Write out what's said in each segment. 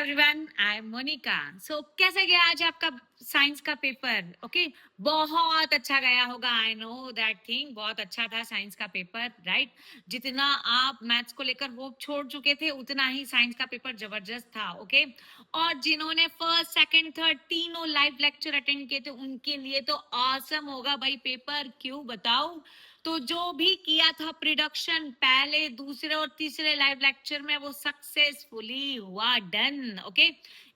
Everyone, I am Monica. So कैसे गया आज आपका साइंस का पेपर? ओके, बहुत अच्छा गया होगा। आई नो दैट थिंग, बहुत अच्छा था साइंस का पेपर, राइट? जितना आप मैथ्स को लेकर होप छोड़ चुके थे, उतना ही साइंस का पेपर जबरदस्त था। ओके, और जिन्होंने फर्स्ट सेकंड थर्ड तीनों लाइव लेक्चर अटेंड किए थे, उनके लिए तो ऑसम होगा भाई पेपर। क्यों बताओ? तो जो भी किया था प्रोडक्शन पहले दूसरे और तीसरे लाइव लेक्चर में, वो सक्सेसफुली हुआ, डन। ओके,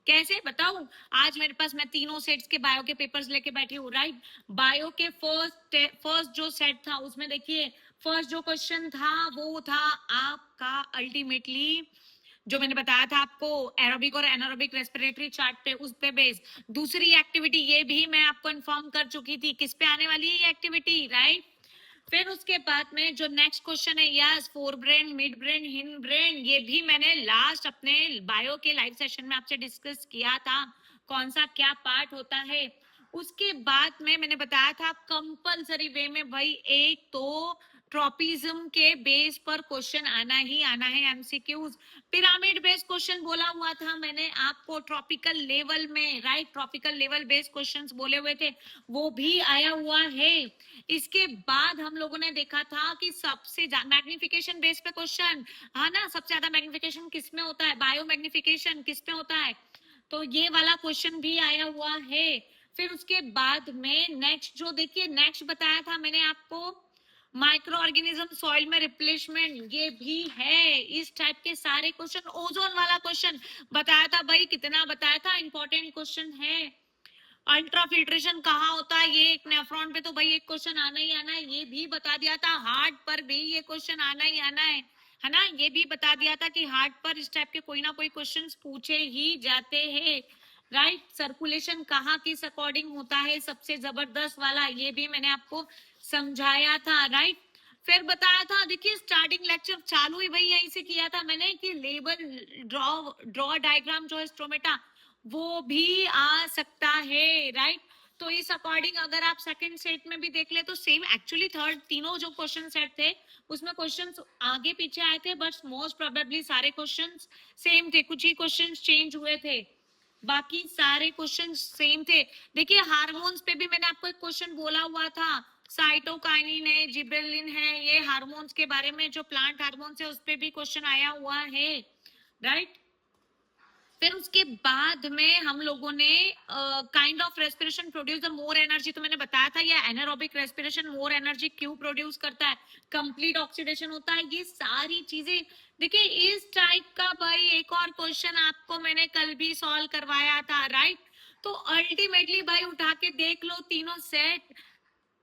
कैसे बताऊं? आज मेरे पास, मैं तीनों सेट्स के बायो के पेपर्स लेके बैठी हूँ, राइट? बायो के फर्स्ट जो सेट था, उसमें देखिए फर्स्ट जो क्वेश्चन था वो था आपका अल्टीमेटली, जो मैंने बताया था आपको एरोबिक और एनारोबिक रेस्पिरेटरी चार्ट पे, उस पे बेस। दूसरी एक्टिविटी ये भी मैं आपको इन्फॉर्म कर चुकी थी, किस पे आने वाली है ये एक्टिविटी, राइट? फिर उसके बाद में जो नेक्स्ट क्वेश्चन है, yes, fore brain, mid brain, hind brain, ये भी मैंने लास्ट अपने बायो के लाइव सेशन में आपसे डिस्कस किया था, कौन सा क्या पार्ट होता है। उसके बाद में मैंने बताया था कंपलसरी वे में भाई एक तो ट्रॉपिज्म के बेस पर क्वेश्चन आना ही आना है, एमसीक्यूज। पिरामिड बेस्ड क्वेश्चन बोला हुआ था मैंने आपको ट्रॉपिकल लेवल में, right? Tropical level based questions बोले हुए थे, वो भी आया हुआ है। इसके बाद हम लोगों ने देखा था कि सबसे मैग्निफिकेशन बेस पे क्वेश्चन, हाँ ना, सबसे ज्यादा मैग्निफिकेशन किस में होता है? बायो मैग्निफिकेशन किस में होता है? तो ये वाला क्वेश्चन भी आया हुआ है। फिर उसके बाद में नेक्स्ट जो देखिए, नेक्स्ट बताया था मैंने आपको माइक्रो ऑर्गेनिज्म सॉइल में रिप्लेसमेंट, ये भी है। इस टाइप के सारे क्वेश्चन, ओजोन वाला क्वेश्चन बताया था भाई, कितना बताया था, इंपॉर्टेंट क्वेश्चन है। अल्ट्रा फिल्ट्रेशन कहाँ होता है, ये एक नेफ्रॉन पे तो भाई एक क्वेश्चन आना ही आना है, ये भी बता दिया था। हार्ट पर भी ये क्वेश्चन आना ही आना है ना? ये भी बता दिया था कि हार्ट पर इस टाइप के कोई ना कोई क्वेश्चंस पूछे ही जाते हैं, राइट? सर्कुलेशन कहाँ किस अकॉर्डिंग होता है, सबसे जबरदस्त वाला, ये भी मैंने आपको समझाया था, राइट? फिर बताया था, देखिए स्टार्टिंग लेक्चर चालू ही भाई यहीं से किया था मैंने कि लेबल ड्रॉ डायग्राम जो है स्ट्रोमेटा, वो भी आ सकता है, राइट? तो इस अकॉर्डिंग अगर आप सेकंड सेट में भी देख ले तो सेम, एक्चुअली थर्ड तीनों जो क्वेश्चन सेट थे उसमें क्वेश्चंस आगे पीछे आए थे, बट मोस्ट प्रोबेबली सारे क्वेश्चंस सेम थे, कुछ ही क्वेश्चंस चेंज हुए थे, बाकी सारे क्वेश्चन सेम थे। देखिए हार्मोन्स पे भी मैंने आपको एक क्वेश्चन बोला हुआ था, साइटोकाइनिन है, जिबेलिन है, ये हार्मोन्स के बारे में, जो प्लांट हार्मोन्स है उस पे भी क्वेश्चन आया हुआ है, राइट? फिर उसके बाद में हम लोगों ने kind of respiration produce the more energy, तो मैंने बताया था ये एनारोबिक रेस्पिरेशन मोर एनर्जी क्यों प्रोड्यूस करता है, कंप्लीट ऑक्सीडेशन होता है, ये सारी चीजें। देखिए इस टाइप का भाई एक और क्वेश्चन आपको मैंने कल भी सॉल्व करवाया था, राइट? तो अल्टीमेटली भाई उठा के देख लो तीनों सेट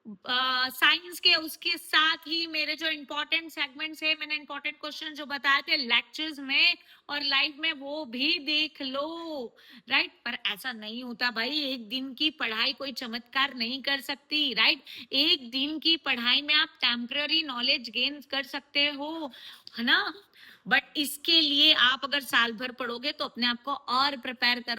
साइंस के, उसके साथ ही मेरे जो इंपॉर्टेंट सेगमेंट्स है, मैंने इंपॉर्टेंट क्वेश्चन जो बताए थे लेक्चर्स में और लाइव में, वो भी देख लो, राइट? पर ऐसा नहीं होता भाई, एक दिन की पढ़ाई कोई चमत्कार नहीं कर सकती, राइट? एक दिन की पढ़ाई में आप टेम्पररी नॉलेज गेन कर सकते हो, है ना? बट इसके लिए आप अगर साल भर पढ़ोगे तो अपने आप को और प्रिपेयर कर